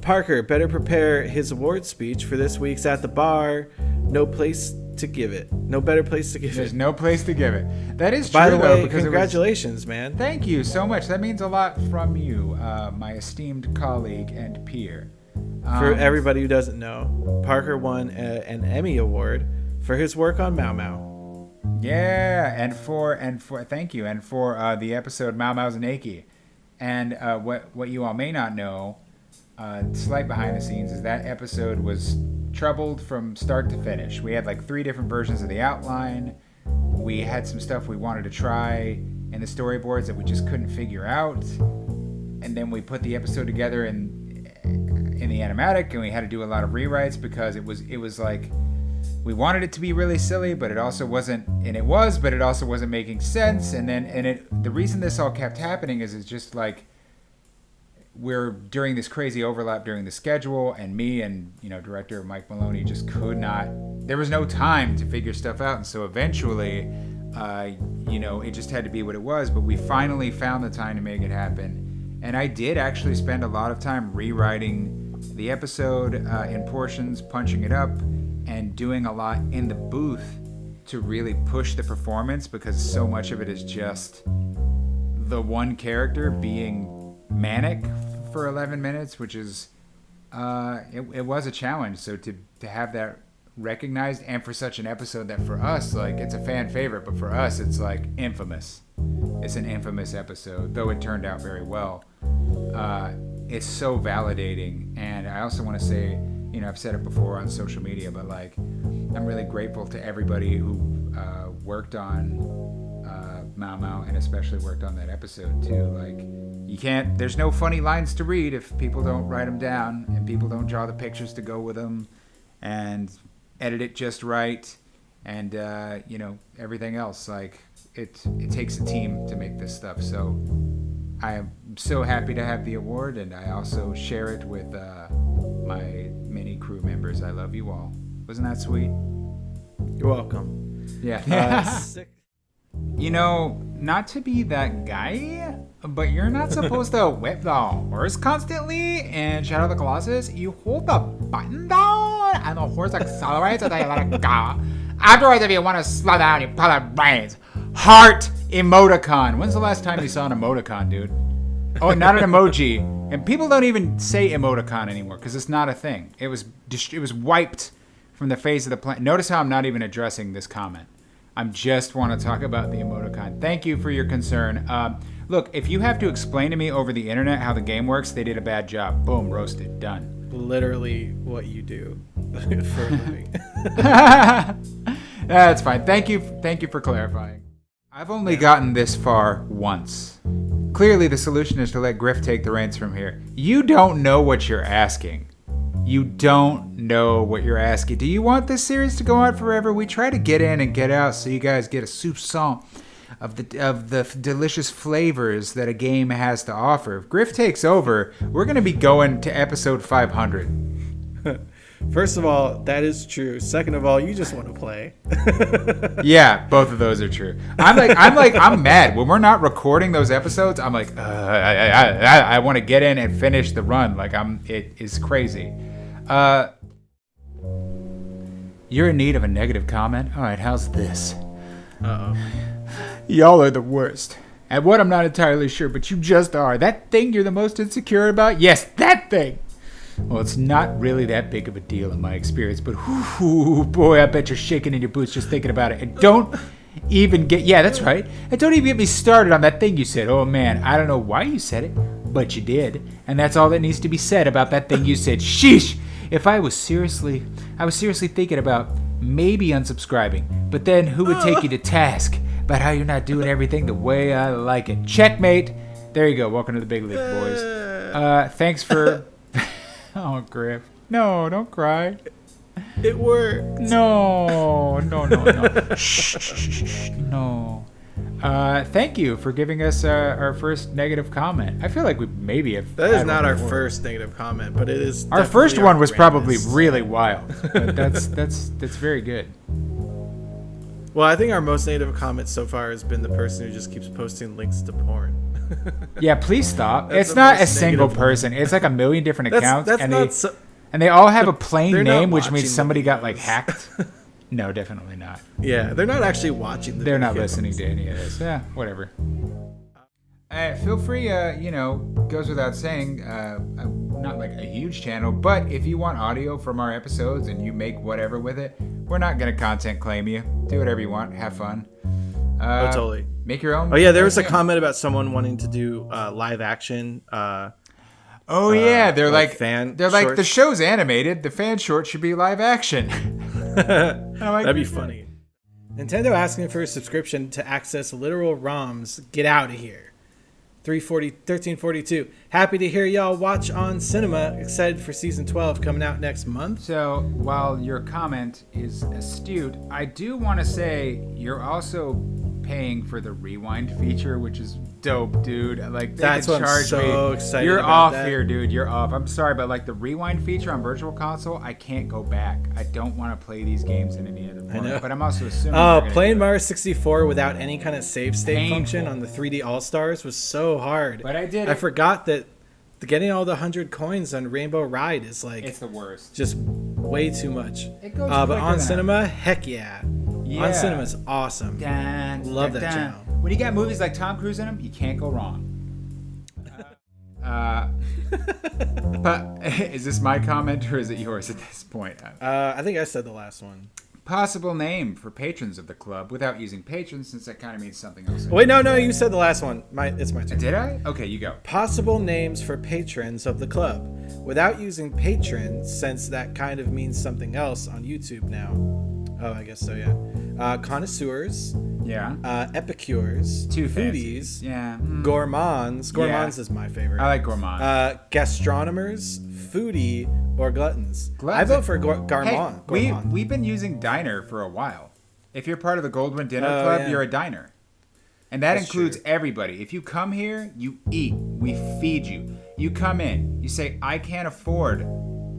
Parker better prepare his award speech for this week's At the Bar. No place to give it. No better place to give There's it. no place to give it. That is true, By the way, because congratulations, man. Thank you so much. That means a lot from you, my esteemed colleague and peer. For everybody who doesn't know, Parker won an Emmy Award for his work on Mao Mao. Yeah, and for thank you, and for the episode Mao Mao's Naked. And what you all may not know, slight behind the scenes, is that episode was troubled from start to finish. We had like 3 different versions of the outline. We had some stuff we wanted to try in the storyboards that we just couldn't figure out. And then we put the episode together in the animatic, and we had to do a lot of rewrites because it was like we wanted it to be really silly, but it also wasn't, and it was, but it also wasn't making sense. And the reason this all kept happening is it's just like we're during this crazy overlap during the schedule, and me and director Mike Maloney just could not. There was no time to figure stuff out, and so eventually, it just had to be what it was. But we finally found the time to make it happen, and I did actually spend a lot of time rewriting the episode in portions, punching it up, and doing a lot in the booth to really push the performance, because so much of it is just the one character being manic for 11 minutes, which is it was a challenge. So to have that recognized, and for such an episode that for us, like, it's a fan favorite, but for us it's like infamous. It's an infamous episode, though it turned out very well. It's so validating. And I also want to say, I've said it before on social media, but like, I'm really grateful to everybody who worked on Mao Mao, and especially worked on that episode too. Like, there's no funny lines to read if people don't write them down, and people don't draw the pictures to go with them, and edit it just right, and everything else. Like, it takes a team to make this stuff. So I am so happy to have the award, and I also share it with my many crew members. I love you all. Wasn't that sweet? You're welcome. Yeah. Sick. Not to be that guy, but you're not supposed to whip the horse constantly in Shadow of the Colossus. You hold the button down, and the horse accelerates, and then you let it go. Afterwards, if you want to slow down, you pull it brains. Heart emoticon. When's the last time you saw an emoticon, dude? Oh, not an emoji. And people don't even say emoticon anymore because it's not a thing. It was wiped from the face of the planet. Notice how I'm not even addressing this comment. I just want to talk about the emoticon. Thank you for your concern. Look, if you have to explain to me over the internet how the game works, they did a bad job. Boom, roasted, done. Literally what you do for a living. That's fine. Thank you for clarifying. I've only gotten this far once. Clearly, the solution is to let Grif take the reins from here. You don't know what you're asking. You don't know what you're asking. Do you want this series to go on forever? We try to get in and get out so you guys get a soupçon of the delicious flavors that a game has to offer. If Grif takes over, we're going to be going to episode 500. First of all, that is true. Second of all, you just want to play. Yeah, both of those are true. I'm mad when we're not recording those episodes. I'm like, I want to get in and finish the run. Like, it is crazy. You're in need of a negative comment. All right, how's this? Uh-oh. Y'all are the worst. At what, I'm not entirely sure, but you just are. That thing you're the most insecure about? Yes, that thing. Well, it's not really that big of a deal in my experience, but boy, I bet you're shaking in your boots just thinking about it. And don't even that's right. And don't even get me started on that thing you said. Oh man, I don't know why you said it, but you did. And that's all that needs to be said about that thing you said. Sheesh. If I was seriously thinking about maybe unsubscribing, but then who would take you to task about how you're not doing everything the way I like it? Checkmate. There you go. Welcome to the big league, boys. Thanks for... Oh, Grif. No, don't cry. It worked. No. Shh. No. Thank you for giving us our first negative comment. I feel like we maybe have... That is not our first negative comment, but it is... Our first one was probably really wild. But that's very good. Well, I think our most negative comment so far has been the person who just keeps posting links to porn. Yeah, please stop. That's It's the not a most single negative one. person. It's like a million different accounts, That's and not so. they all have a plain They're not name, which watching means the somebody got like videos. hacked. No, definitely not. Yeah, they're not actually watching. They're not videos. listening to any of this. Yeah, whatever. Feel free, goes without saying, I'm not like a huge channel, but if you want audio from our episodes and you make whatever with it, we're not going to content claim you. Do whatever you want. Have fun. Oh, totally. Make your own. Oh yeah, there was a thing. comment about someone wanting to do live action. Oh yeah, they're like like fan They're like shorts. the show's animated. The fan short should be live action. I'm like, That'd be funny. Nintendo asking for a subscription to access literal ROMs. Get out of here. 1342. Happy to hear y'all watch on cinema. Excited for season 12 coming out next month. So while your comment is astute, I do want to say you're also paying for the rewind feature, which is dope, dude. Like, they That's could what I'm charge so me. excited You're about off that. here, dude. You're off. I'm sorry, but like the rewind feature on Virtual Console, I can't go back. I don't want to play these games in any other know. format. But I'm also assuming. Oh, they're gonna playing do it. Mario 64 without any kind of save state Painful. function on the 3D All Stars was so hard. But I did I it. forgot that getting all the 100 coins on Rainbow Ride is like It's the worst. just way too much. It goes But quicker on than cinema, heck yeah. Yeah. On cinema is awesome. Dun, Love dun, that dun. channel. When you got movies like Tom Cruise in them, you can't go wrong. But is this my comment or is it yours at this point? I think I said the last one. Possible name for patrons of the club without using patrons, since that kind of means something else. Wait, no, you said the last one. It's my turn. Did I? Okay, you go. Possible names for patrons of the club without using patrons, since that kind of means something else on YouTube now. Oh, I guess so, yeah. Connoisseurs, Yeah. epicures, Too foodies, fancy. Yeah. gourmands. Gourmands Yeah. is my favorite. I like gourmand. Gastronomers, foodie, or gluttons. Gluttons. I vote for Hey, gourmand. we've been using diner for a while. If you're part of the Goldwynn Dinner Oh, Club, yeah. you're a diner. And that That's includes true. everybody. If you come here, you eat. We feed you. You come in. You say, I can't afford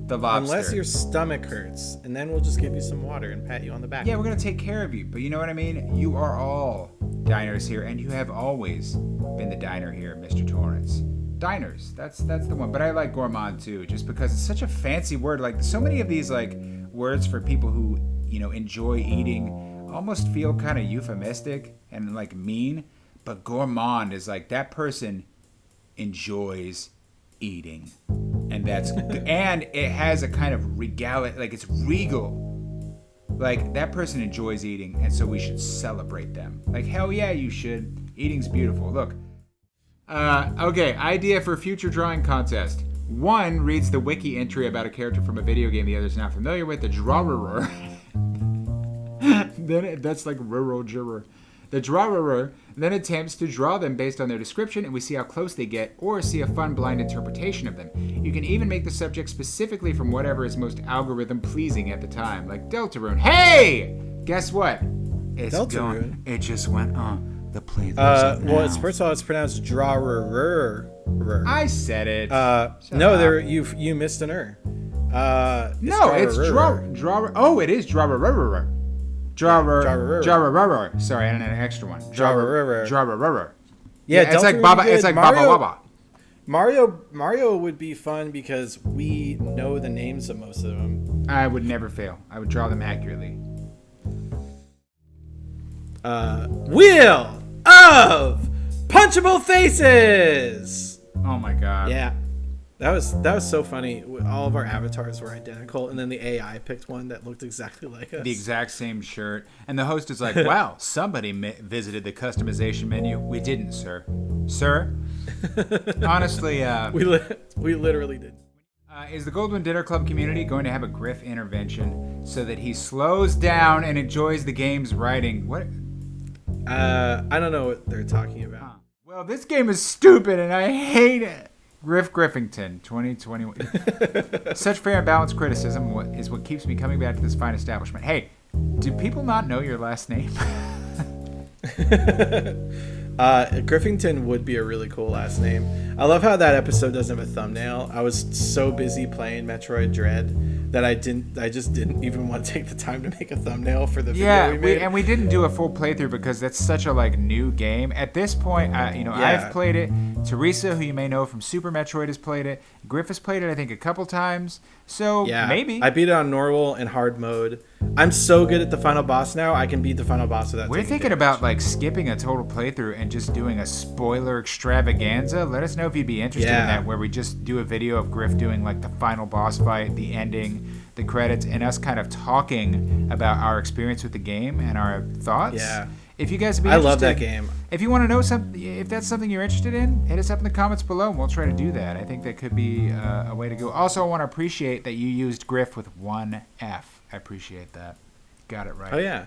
the lobster. Unless your stomach hurts, and then we'll just give you some water and pat you on the back. Yeah, we're going to take care of you. But you know what I mean? You are all diners here, and you have always been the diner here, Mr. Torrance. Diners, that's the one. But I like gourmand too, just because it's such a fancy word. Like, so many of these like words for people who, enjoy eating almost feel kind of euphemistic and like mean. But gourmand is like that person enjoys eating. And that's and it has a kind of regalia, like it's regal. Like, that person enjoys eating, and so we should celebrate them. Like, hell yeah, you should. Eating's beautiful. Look. Okay, idea for future drawing contest. One reads the wiki entry about a character from a video game the other's not familiar with, the drawer. That's like rural juror. The drawer then attempts to draw them based on their description, and we see how close they get, or see a fun blind interpretation of them. You can even make the subject specifically from whatever is most algorithm pleasing at the time, like Deltarune. Hey! Guess what? It's Deltarune? gone. It just went on the playlist. Well, it's first of all, it's pronounced drawer. I said it. No, up. there you missed an er. No, it's drawer. Oh, it is drawer. Drawer. Sorry, I had an extra one. Drawer. Yeah, it's like Deltarune Baba. good. It's like Baba Waba. Mario would be fun because we know the names of most of them. I would never fail. I would draw them accurately. Wheel of Punchable Faces. Oh my god. Yeah, that was so funny. All of our avatars were identical, and then the AI picked one that looked exactly like us. The exact same shirt, and the host is like, "Wow, somebody visited the customization menu. We didn't, sir. Sir, honestly, we literally did. is the Goldwynn Dinner Club community going to have a Grif intervention so that he slows down and enjoys the game's writing? What? I don't know what they're talking about. Well, this game is stupid and I hate it. Grif Griffington, 2021. Such fair and balanced criticism is what keeps me coming back to this fine establishment. Hey, do people not know your last name? Griffington would be a really cool last name. I love how that episode doesn't have a thumbnail. I was so busy playing Metroid Dread that I just didn't even want to take the time to make a thumbnail for the video we made. And we didn't do a full playthrough because that's such a like new game. At this point, I've played it. Teresa, who you may know from Super Metroid, has played it. Grif has played it, I think, a couple times. So maybe I beat it on normal and hard mode. I'm so good at the final boss now. I can beat the final boss without. We're thinking about like skipping a total playthrough and just doing a spoiler extravaganza. Let us know if you'd be interested in that, where we just do a video of Grif doing like the final boss fight, the ending, the credits, and us kind of talking about our experience with the game and our thoughts. Yeah. If you guys would be I interested, love that game. If you want to know something, if that's something you're interested in, hit us up in the comments below, and we'll try to do that. I think that could be a way to go. Also, I want to appreciate that you used Grif with one F. I appreciate that. Got it right. Oh yeah.